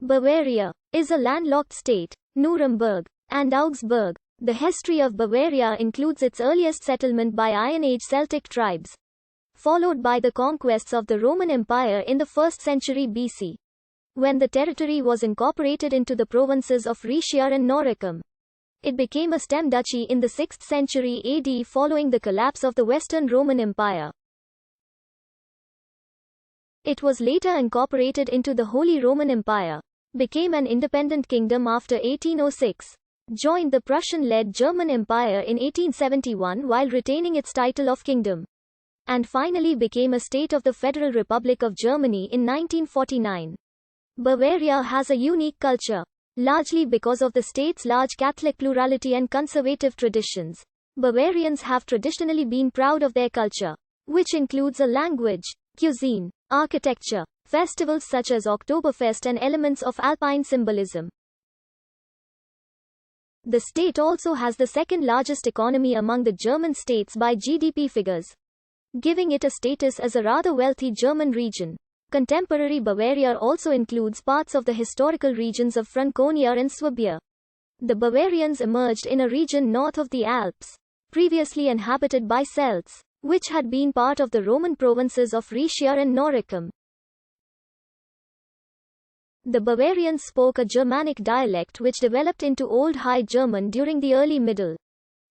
Bavaria is a landlocked state. Nuremberg and Augsburg. The history of Bavaria includes its earliest settlement by Iron Age Celtic tribes, followed by the conquests of the Roman Empire in the 1st century BC, when the territory was incorporated into the provinces of Rhaetia and Noricum. It became a stem duchy in the 6th century AD following the collapse of the Western Roman Empire. It was later incorporated into the Holy Roman Empire, became an independent kingdom after 1806, joined the Prussian-led German Empire in 1871 while retaining its title of kingdom, and finally became a state of the Federal Republic of Germany in 1949. Bavaria has a unique culture, largely because of the state's large Catholic plurality and conservative traditions. Bavarians have traditionally been proud of their culture, which includes a language, cuisine, architecture, festivals such as Oktoberfest, and elements of alpine symbolism. The state also has the second largest economy among the German states by GDP figures, giving it a status as a rather wealthy German region. Contemporary Bavaria also includes parts of the historical regions of Franconia and Swabia. The Bavarians emerged in a region north of the Alps, previously inhabited by Celts, which had been part of the Roman provinces of Rhaetia and Noricum. The Bavarians spoke a Germanic dialect which developed into Old High German during the early Middle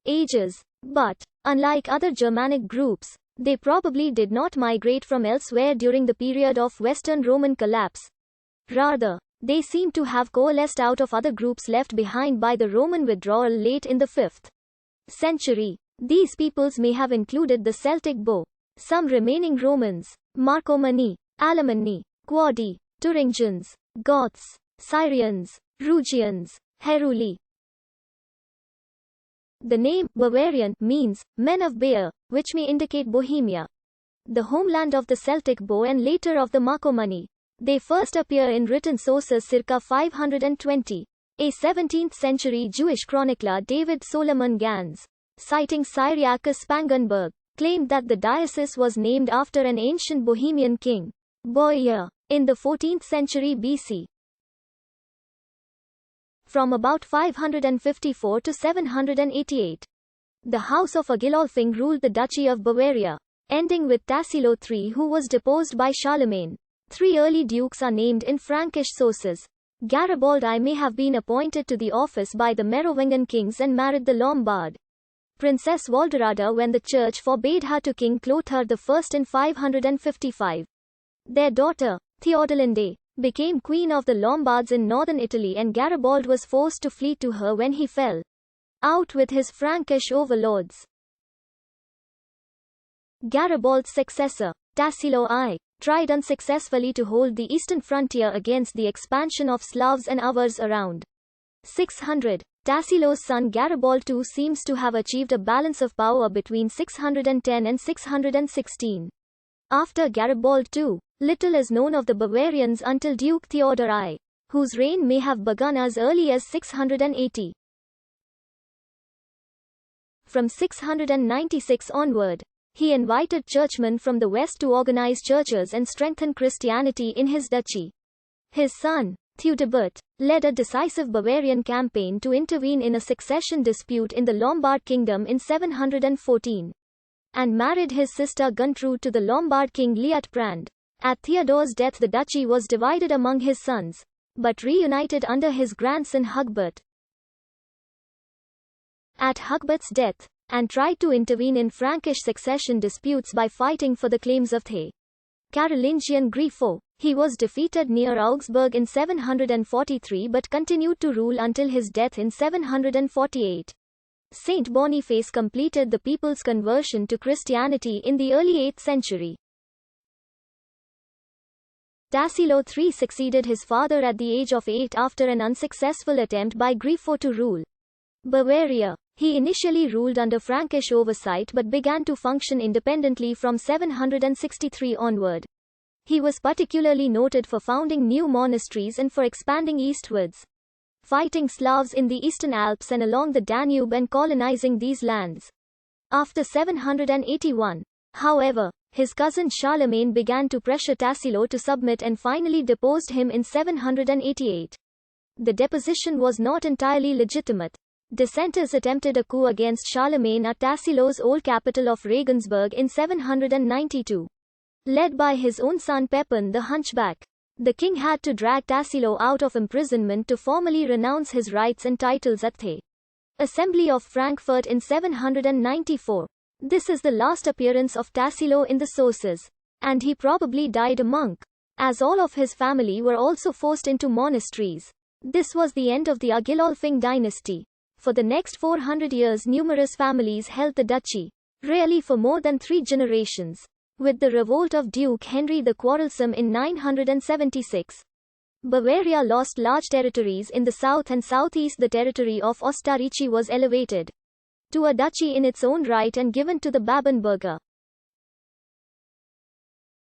Ages, but, unlike other Germanic groups, they probably did not migrate from elsewhere during the period of Western Roman collapse. Rather, they seem to have coalesced out of other groups left behind by the Roman withdrawal late in the 5th century. These peoples may have included the Celtic Bow, some remaining Romans, Marcomanni, Alemanni, Quadi, Thuringians, Goths, Syrians, Rugians, Heruli. The name Bavarian means men of Bayer, which may indicate Bohemia, the homeland of the Celtic Bow and later of the Marcomanni. They first appear in written sources circa 520. A 17th century Jewish chronicler David Solomon Gans, citing Cyriacus Spangenberg, claimed that the diocese was named after an ancient Bohemian king, Boier, in the 14th century BC. From about 554 to 788, the House of Agilolfing ruled the Duchy of Bavaria, ending with Tassilo III, who was deposed by Charlemagne. 3 early dukes are named in Frankish sources. Garibald I may have been appointed to the office by the Merovingian kings and married the Lombard Princess Walderada when the church forbade her to King Clothar I in 555. Their daughter, Theodolinde, became queen of the Lombards in northern Italy, and Garibald was forced to flee to her when he fell out with his Frankish overlords. Garibald's successor, Tassilo I, tried unsuccessfully to hold the eastern frontier against the expansion of Slavs and Avars around 600. Tassilo's son Garibald II seems to have achieved a balance of power between 610 and 616. After Garibald II, little is known of the Bavarians until Duke Theodor I, whose reign may have begun as early as 680. From 696 onward, he invited churchmen from the west to organize churches and strengthen Christianity in his duchy. His son, Theudebert, led a decisive Bavarian campaign to intervene in a succession dispute in the Lombard kingdom in 714, and married his sister Guntrude to the Lombard king Liutprand. At Theodore's death the duchy was divided among his sons, but reunited under his grandson Hugbert. At Hugbert's death, and tried to intervene in Frankish succession disputes by fighting for the claims of the Carolingian Griefou. He was defeated near Augsburg in 743 but continued to rule until his death in 748. Saint Boniface completed the people's conversion to Christianity in the early 8th century. Tassilo III succeeded his father at the age of 8 after an unsuccessful attempt by Griefou to rule Bavaria. He initially ruled under Frankish oversight but began to function independently from 763 onward. He was particularly noted for founding new monasteries and for expanding eastwards, fighting Slavs in the Eastern Alps and along the Danube and colonizing these lands. After 781, however, His cousin Charlemagne began to pressure Tassilo to submit and finally deposed him in 788. The deposition was not entirely legitimate. Dissenters attempted a coup against Charlemagne at Tassilo's old capital of Regensburg in 792. Led by his own son Pepin the Hunchback. The king had to drag Tassilo out of imprisonment to formally renounce his rights and titles at the Assembly of Frankfurt in 794. This is the last appearance of Tassilo in the sources. And he probably died a monk, as all of his family were also forced into monasteries. This was the end of the Agilolfing dynasty. For the next 400 years numerous families held the duchy, rarely for more than 3 generations. With the revolt of Duke Henry the Quarrelsome in 976, Bavaria lost large territories in the south and southeast. The territory of Ostarrîchi was elevated to a duchy in its own right and given to the Babenberger.